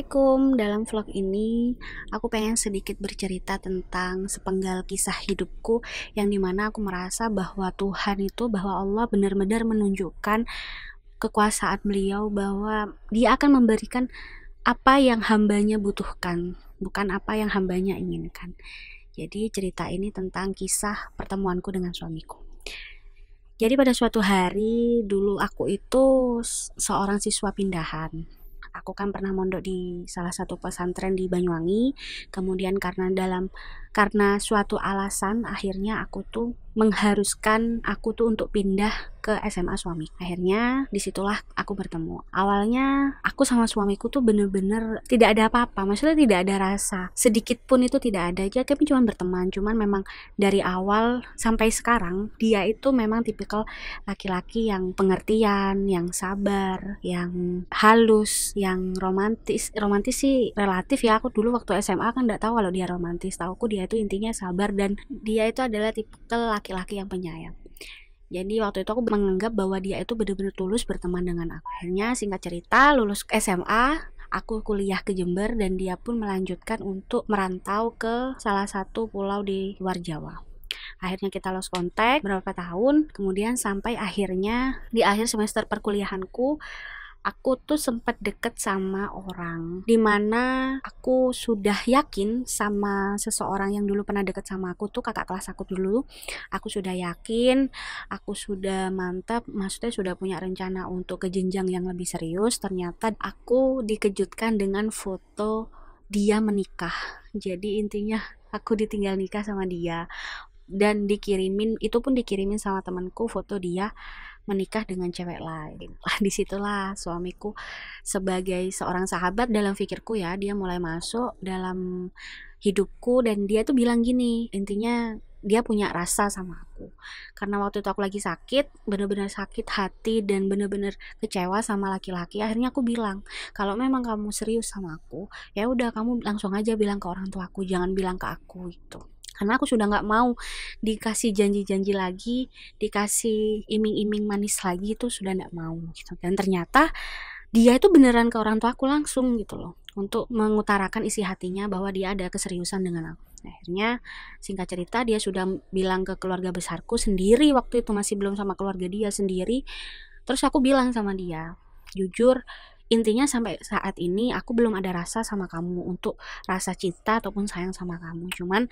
Assalamualaikum, dalam vlog ini aku pengen sedikit bercerita tentang sepenggal kisah hidupku yang dimana aku merasa bahwa Tuhan itu, bahwa Allah benar-benar menunjukkan kekuasaan beliau bahwa dia akan memberikan apa yang hambanya butuhkan, bukan apa yang hambanya inginkan. Jadi cerita ini tentang kisah pertemuanku dengan suamiku. Jadi pada suatu hari dulu aku itu seorang siswa pindahan. Aku kan pernah mondok di salah satu pesantren di Banyuwangi. Kemudian karena suatu alasan akhirnya aku tuh mengharuskan aku tuh untuk pindah ke SMA suami. Akhirnya disitulah aku bertemu. Awalnya aku sama suamiku tuh bener-bener tidak ada apa-apa. Maksudnya tidak ada rasa sedikit pun itu tidak ada. Jadi kami cuma berteman. Cuman memang dari awal sampai sekarang dia itu memang tipikal laki-laki yang pengertian, yang sabar, yang halus, yang romantis. Romantis sih relatif ya. Aku dulu waktu SMA kan nggak tahu kalau dia romantis. Tauku dia itu intinya sabar dan dia itu adalah tipikal laki-laki yang penyayang. Jadi waktu itu aku menganggap bahwa dia itu benar-benar tulus berteman dengan aku. Akhirnya singkat cerita lulus SMA, aku kuliah ke Jember dan dia pun melanjutkan untuk merantau ke salah satu pulau di luar Jawa. Akhirnya kita lost contact berapa tahun, kemudian sampai akhirnya di akhir semester perkuliahanku aku tuh sempat deket sama orang dimana aku sudah yakin sama seseorang yang dulu pernah deket sama aku tuh kakak kelas aku dulu. Aku sudah yakin, aku sudah mantap, maksudnya sudah punya rencana untuk ke jenjang yang lebih serius. Ternyata aku dikejutkan dengan foto dia menikah. Jadi intinya aku ditinggal nikah sama dia dan dikirimin sama temanku foto dia menikah dengan cewek lain. Disitulah suamiku sebagai seorang sahabat dalam pikirku ya, dia mulai masuk dalam hidupku dan dia tuh bilang gini, intinya dia punya rasa sama aku. Karena waktu itu aku lagi sakit, bener-bener sakit hati dan bener-bener kecewa sama laki-laki. Akhirnya aku bilang, kalau memang kamu serius sama aku, ya udah kamu langsung aja bilang ke orang tua aku, jangan bilang ke aku gitu. Karena aku sudah nggak mau dikasih janji-janji lagi, dikasih iming-iming manis lagi, itu sudah nggak mau gitu. Dan ternyata dia itu beneran ke orang tua aku langsung gitu loh, untuk mengutarakan isi hatinya bahwa dia ada keseriusan dengan aku. Akhirnya singkat cerita dia sudah bilang ke keluarga besarku sendiri, waktu itu masih belum sama keluarga dia sendiri. Terus aku bilang sama dia, jujur intinya sampai saat ini aku belum ada rasa sama kamu, untuk rasa cinta ataupun sayang sama kamu. Cuman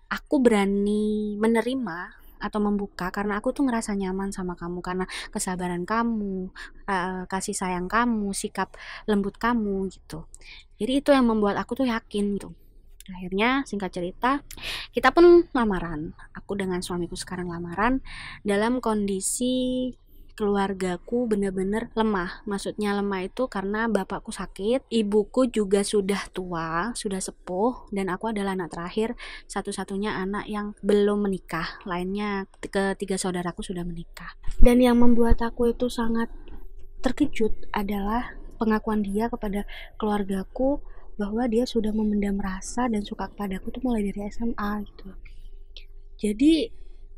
aku berani menerima atau membuka karena aku tuh ngerasa nyaman sama kamu, karena kesabaran kamu, kasih sayang kamu, sikap lembut kamu gitu. Jadi itu yang membuat aku tuh yakin gitu. Akhirnya singkat cerita kita pun lamaran. Aku dengan suamiku sekarang lamaran dalam kondisi keluargaku bener-bener lemah. Maksudnya lemah itu karena bapakku sakit, ibuku juga sudah tua, sudah sepuh, dan aku adalah anak terakhir, satu-satunya anak yang belum menikah. Lainnya ketiga saudaraku sudah menikah. Dan yang membuat aku itu sangat terkejut adalah pengakuan dia kepada keluargaku bahwa dia sudah memendam rasa dan suka kepadaku tuh mulai dari SMA gitu. Jadi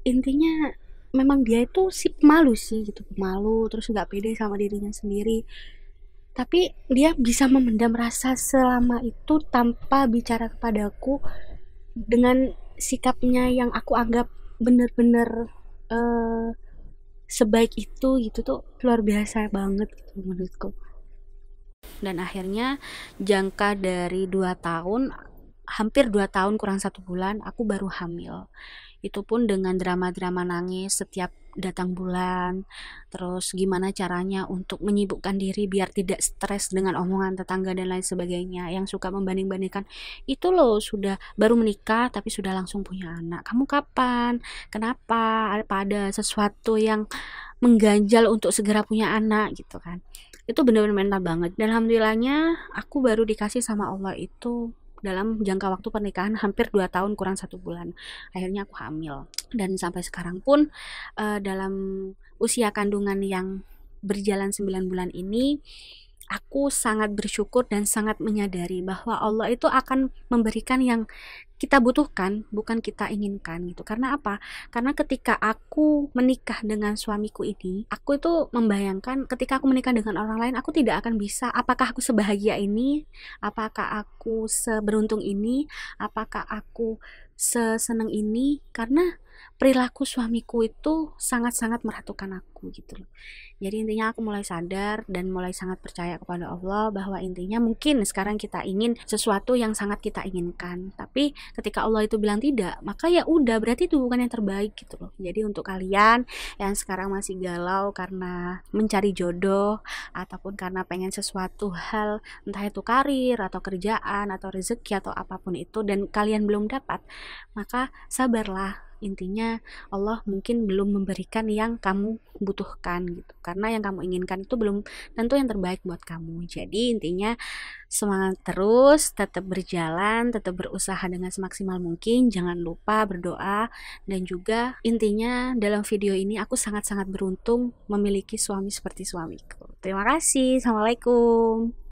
intinya memang dia itu si pemalu sih gitu, pemalu, terus nggak pede sama dirinya sendiri. Tapi dia bisa memendam rasa selama itu tanpa bicara kepadaku dengan sikapnya yang aku anggap bener-bener eh, sebaik itu gitu, tuh luar biasa banget gitu menurutku. Dan akhirnya jangka dari 2 tahun, hampir 2 tahun kurang 1 bulan, aku baru hamil. Itu pun dengan drama-drama nangis setiap datang bulan, terus gimana caranya untuk menyibukkan diri biar tidak stres dengan omongan tetangga dan lain sebagainya yang suka membanding-bandingkan, itu loh sudah baru menikah tapi sudah langsung punya anak, kamu kapan, kenapa, apa ada sesuatu yang mengganjal untuk segera punya anak gitu kan. Itu benar-benar mental banget. Dan alhamdulillahnya aku baru dikasih sama Allah itu dalam jangka waktu pernikahan hampir 2 tahun kurang 1 bulan. Akhirnya aku hamil. Dan sampai sekarang pun dalam usia kandungan yang berjalan 9 bulan ini, aku sangat bersyukur dan sangat menyadari bahwa Allah itu akan memberikan yang kita butuhkan, bukan kita inginkan gitu. Karena apa? Karena ketika aku menikah dengan suamiku ini, aku itu membayangkan ketika aku menikah dengan orang lain, aku tidak akan bisa, apakah aku sebahagia ini, apakah aku seberuntung ini, apakah aku seseneng ini, karena perilaku suamiku itu sangat-sangat meratukan aku gitu loh. Jadi intinya aku mulai sadar dan mulai sangat percaya kepada Allah bahwa intinya mungkin sekarang kita ingin sesuatu yang sangat kita inginkan, tapi ketika Allah itu bilang tidak, maka ya udah berarti itu bukan yang terbaik gitu loh. Jadi untuk kalian yang sekarang masih galau karena mencari jodoh ataupun karena pengen sesuatu hal, entah itu karir atau kerjaan atau rezeki atau apapun itu, dan kalian belum dapat, maka sabarlah. Intinya Allah mungkin belum memberikan yang kamu butuhkan gitu, karena yang kamu inginkan itu belum tentu yang terbaik buat kamu. Jadi intinya semangat terus, tetap berjalan, tetap berusaha dengan semaksimal mungkin, jangan lupa berdoa. Dan juga intinya dalam video ini aku sangat-sangat beruntung memiliki suami seperti suamiku. Terima kasih. Assalamualaikum.